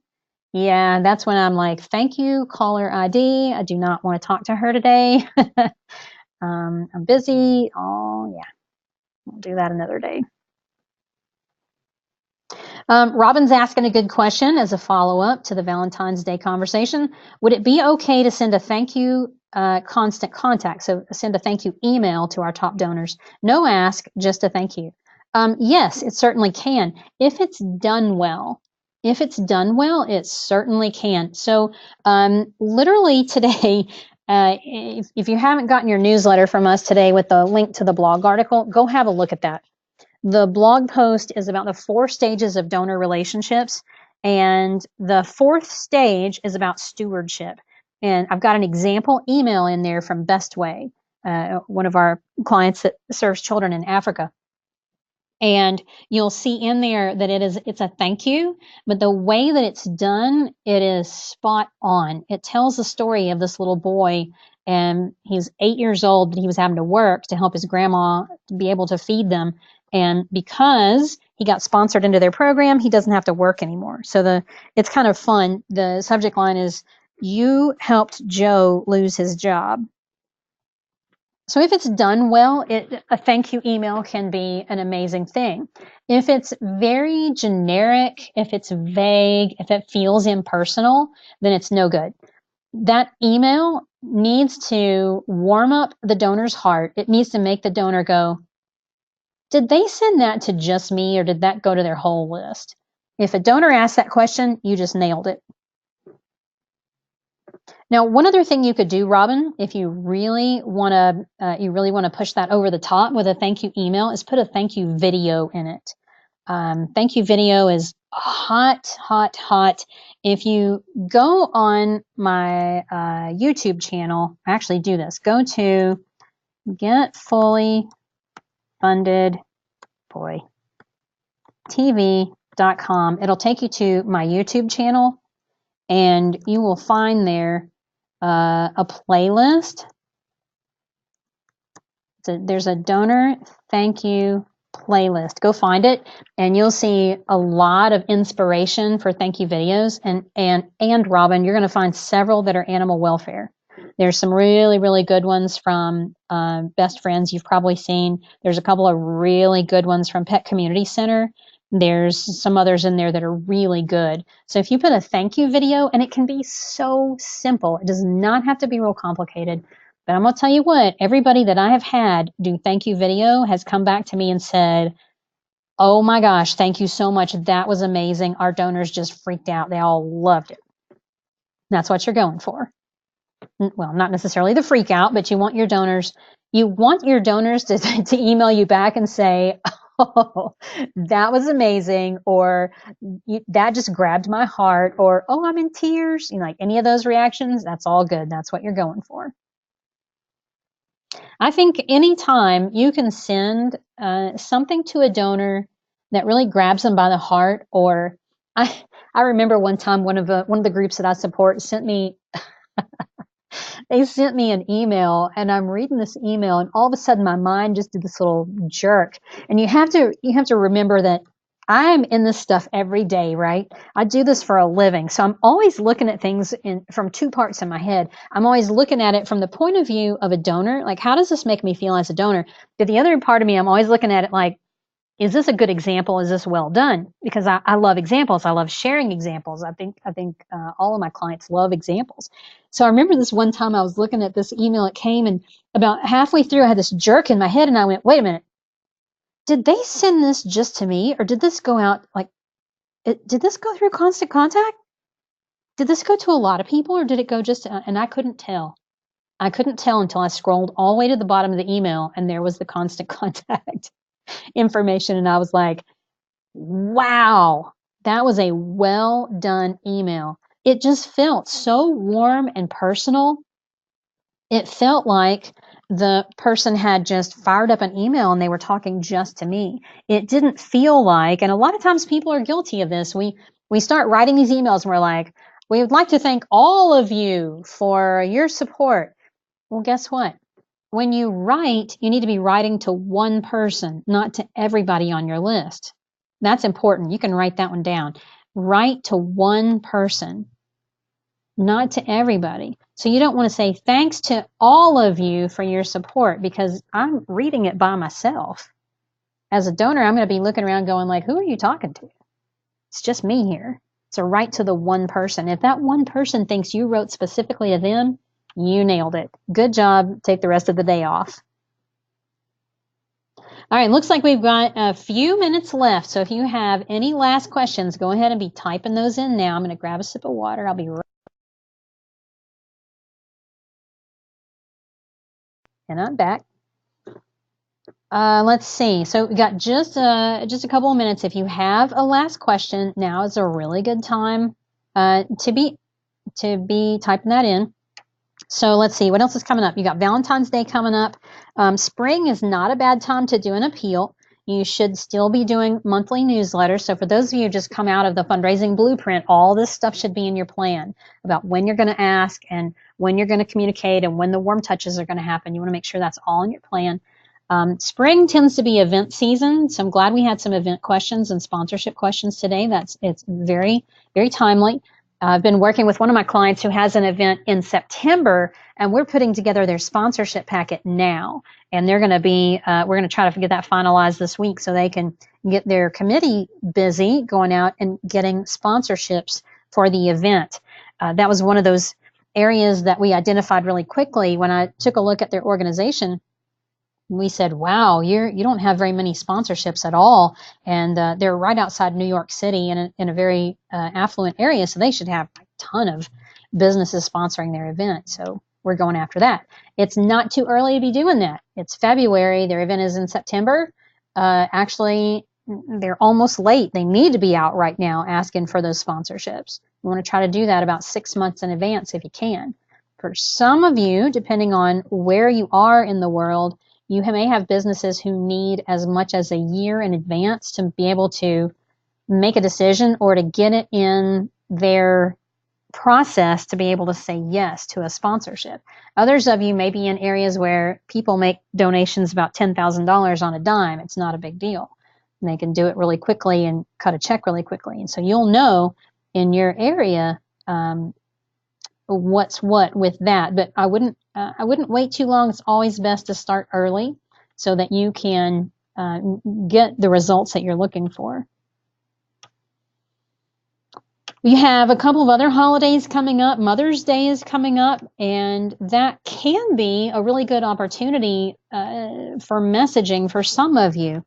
Yeah, that's when I'm like, thank you, caller ID. I do not want to talk to her today. I'm busy. Oh, yeah, we'll do that another day. Robin's asking a good question as a follow-up to the Valentine's Day conversation. Would it be okay to send a thank you constant contact? So send a thank you email to our top donors. No ask, just a thank you. Yes, it certainly can. If it's done well. If it's done well, it certainly can. So literally today, if you haven't gotten your newsletter from us today with the link to the blog article, go have a look at that. The blog post is about the 4 stages of donor relationships, and the 4th stage is about stewardship. And I've got an example email in there from Best Way, one of our clients that serves children in Africa. And you'll see in there that it's a thank you, but the way that it's done, it is spot on. It tells the story of this little boy, and he's 8 years old, but he was having to work to help his grandma be able to feed them. And because he got sponsored into their program, he doesn't have to work anymore. So it's kind of fun. The subject line is, "You helped Joe lose his job." So if it's done well, a thank you email can be an amazing thing. If it's very generic, if it's vague, if it feels impersonal, then it's no good. That email needs to warm up the donor's heart. It needs to make the donor go, did they send that to just me or did that go to their whole list? If a donor asks that question, you just nailed it. Now, one other thing you could do, Robin, if you really want to push that over the top with a thank you email, is put a thank you video in it. Thank you video is hot, hot, hot. If you go on my YouTube channel, I actually do this. Go to Get Fully Funded Boy TV.com. It'll take you to my YouTube channel, and you will find there a playlist There's a donor thank you playlist. Go find it, and you'll see a lot of inspiration for thank you videos. And Robin, you're going to find several that are animal welfare. There's some really, really good ones from Best Friends you've probably seen. There's a couple of really good ones from Pet Community Center. There's some others in there that are really good. So if you put a thank you video, and it can be so simple, it does not have to be real complicated. But I'm going to tell you what, everybody that I have had do thank you video has come back to me and said, oh my gosh, thank you so much. That was amazing. Our donors just freaked out. They all loved it. That's what you're going for. Well, not necessarily the freak out, but you want your donors to email you back and say, oh, that was amazing, or that just grabbed my heart, or oh, I'm in tears. Like any of those reactions, that's all good. That's what you're going for. I think anytime you can send something to a donor that really grabs them by the heart, or I remember one time one of the groups that I support sent me they sent me an email, and I'm reading this email, and all of a sudden my mind just did this little jerk. And you have to remember that I'm in this stuff every day, right? I do this for a living. So I'm always looking at things from two parts in my head. I'm always looking at it from the point of view of a donor, like how does this make me feel as a donor? But the other part of me, I'm always looking at it like, is this a good example? Is this well done? Because I love examples. I love sharing examples. I think all of my clients love examples. So I remember this one time I was looking at this email. It came, and about halfway through I had this jerk in my head, and I went, wait a minute. Did they send this just to me, or did this go out did this go through Constant Contact? Did this go to a lot of people, or did it go just and I couldn't tell. I couldn't tell until I scrolled all the way to the bottom of the email, and there was the Constant Contact information, and I was like, wow, that was a well done email. It just felt so warm and personal. It felt like the person had just fired up an email and they were talking just to me. It didn't feel like, and a lot of times people are guilty of this. We start writing these emails and we're like, we would like to thank all of you for your support. Well, guess what? When you write, you need to be writing to one person, not to everybody on your list. That's important. You can write that one down. Write to one person, not to everybody. So you don't want to say thanks to all of you for your support, because I'm reading it by myself. As a donor, I'm going to be looking around going like, who are you talking to? It's just me here. So write to the one person. If that one person thinks you wrote specifically to them, you nailed it. Good job. Take the rest of the day off. All right, looks like we've got a few minutes left. So if you have any last questions, go ahead and be typing those in now. I'm going to grab a sip of water. I'll be right. And I'm back. Let's see. So we got just a couple of minutes. If you have a last question, now is a really good time to be typing that in. So let's see, what else is coming up? You got Valentine's Day coming up. Spring is not a bad time to do an appeal. You should still be doing monthly newsletters. So for those of you who just come out of the fundraising blueprint, all this stuff should be in your plan about when you're going to ask and when you're going to communicate and when the warm touches are going to happen. You want to make sure that's all in your plan. Spring tends to be event season, so I'm glad we had some event questions and sponsorship questions today. It's very, very timely. I've been working with one of my clients who has an event in September, and we're putting together their sponsorship packet now. And they're going to be, we're going to try to get that finalized this week so they can get their committee busy going out and getting sponsorships for the event. That was one of those areas that we identified really quickly when I took a look at their organization. We said, wow, you don't have very many sponsorships at all. And they're right outside New York City in a very affluent area, so they should have a ton of businesses sponsoring their event. So we're going after that. It's not too early to be doing that. It's February. Their event is in September. Actually, they're almost late. They need to be out right now asking for those sponsorships. You want to try to do that about 6 months in advance if you can. For some of you, depending on where you are in the world, you may have businesses who need as much as a year in advance to be able to make a decision or to get it in their process to be able to say yes to a sponsorship. Others of you may be in areas where people make donations about $10,000 on a dime. It's not a big deal. And they can do it really quickly and cut a check really quickly. And so you'll know in your area what's what with that. But I wouldn't wait too long. It's always best to start early so that you can get the results that you're looking for. We have a couple of other holidays coming up. Mother's Day is coming up, and that can be a really good opportunity for messaging for some of you.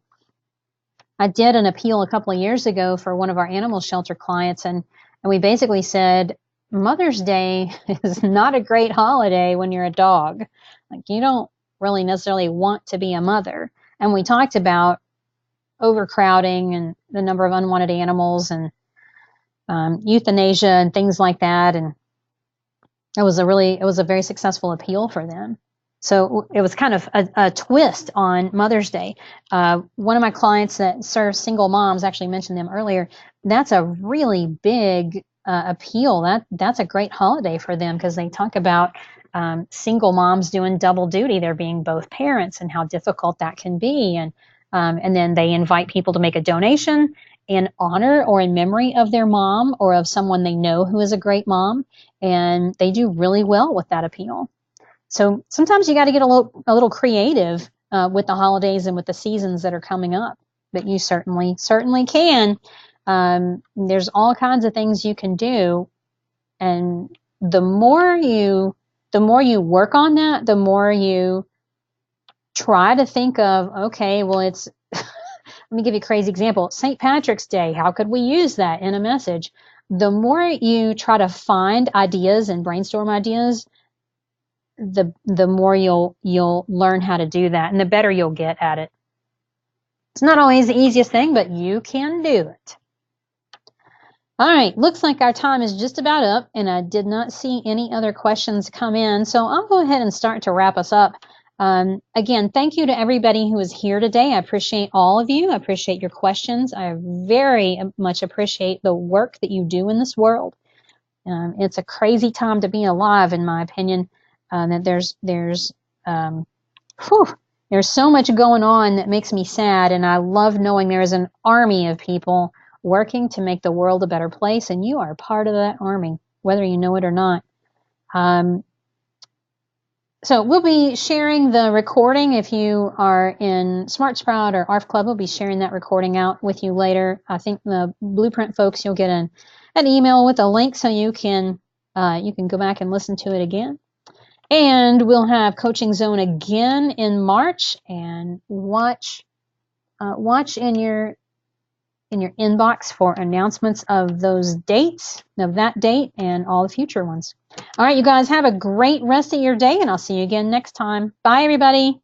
I did an appeal a couple of years ago for one of our animal shelter clients, and we basically said, Mother's Day is not a great holiday when you're a dog. Like, you don't really necessarily want to be a mother. And we talked about overcrowding and the number of unwanted animals and euthanasia and things like that, and it was a very successful appeal for them. So it was kind of a twist on Mother's Day. One of my clients that serves single moms, actually mentioned them earlier, that's a really big appeal. That's a great holiday for them because they talk about single moms doing double duty. They're being both parents and how difficult that can be, and then they invite people to make a donation in honor or in memory of their mom or of someone they know who is a great mom, and they do really well with that appeal. So sometimes you got to get a little creative with the holidays and with the seasons that are coming up, but you certainly can. There's all kinds of things you can do, and the more you work on that, the more you try to think of, okay, well, it's let me give you a crazy example. St. Patrick's Day, how could we use that in a message? The more you try to find ideas and brainstorm ideas, the more you'll learn how to do that, and the better you'll get at it. It's not always the easiest thing, but you can do it. All right, looks like our time is just about up, and I did not see any other questions come in, so I'll go ahead and start to wrap us up. Again, thank you to everybody who is here today. I appreciate all of you. I appreciate your questions. I very much appreciate the work that you do in this world. It's a crazy time to be alive, in my opinion. That there's so much going on that makes me sad, and I love knowing there is an army of people working to make the world a better place, and you are part of that army, whether you know it or not. So we'll be sharing the recording. If you are in Smart Sprout or ARF Club, we'll be sharing that recording out with you later. I think the Blueprint folks, you'll get an email with a link so you can go back and listen to it again. And we'll have Coaching Zone again in March, and watch in your inbox for announcements of those dates, of that date and all the future ones. All right, you guys have a great rest of your day, and I'll see you again next time. Bye, everybody.